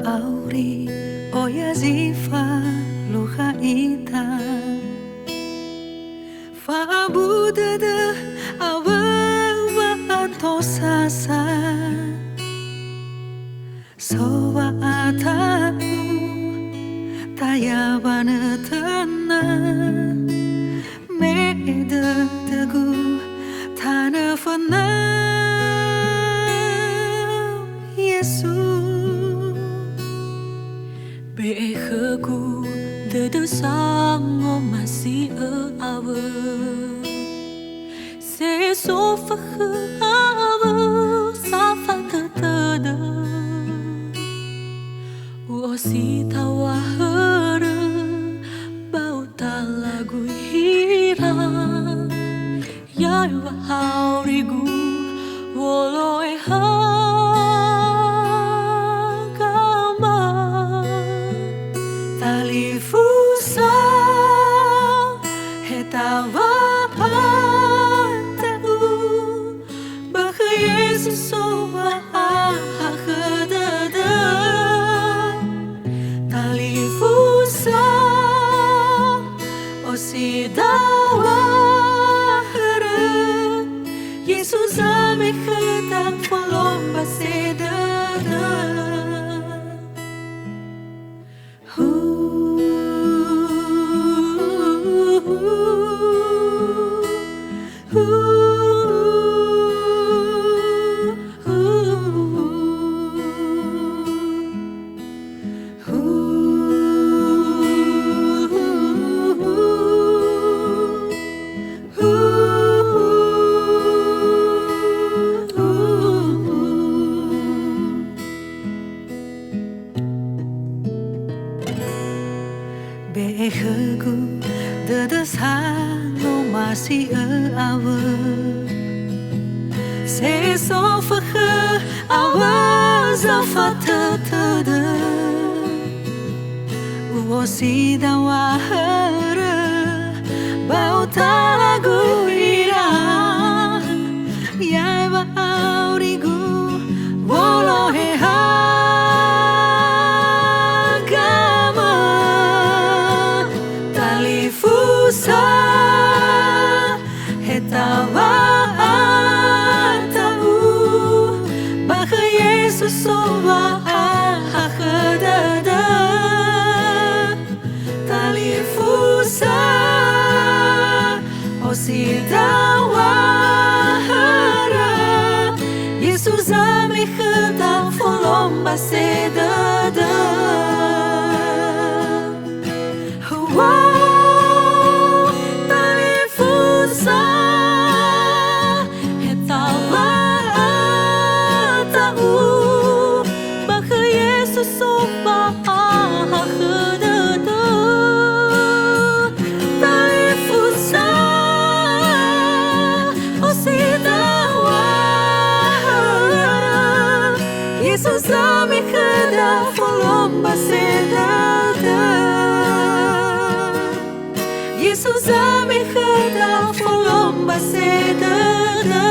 auri oya zifa luha ita fa abuda de awa atosasa sowa ataku tayabana tana me de tegu tana fana Beheku dede sango masih awe Se sofa awe safa tetada Uosi tawa hera bau talagu hira Yai wa haurigu woloi Talifusa hetawa tau bahwa Yesus soba ahadada Talifusa osidawa hera Yesus ame hetang folomba sedada Beheku dede sango masih awe Se sofa awe zafa tetada Uosi dawa hera bau talagu ira Yai wa aurigu wolohe Talifusa hetawa tau bahwa Yesus soba ahadada Talifusa osidawa hera Yesus ame hetang folomba sedada Yesus ame hetang folomba sedada Yesus ame hetang folomba sedada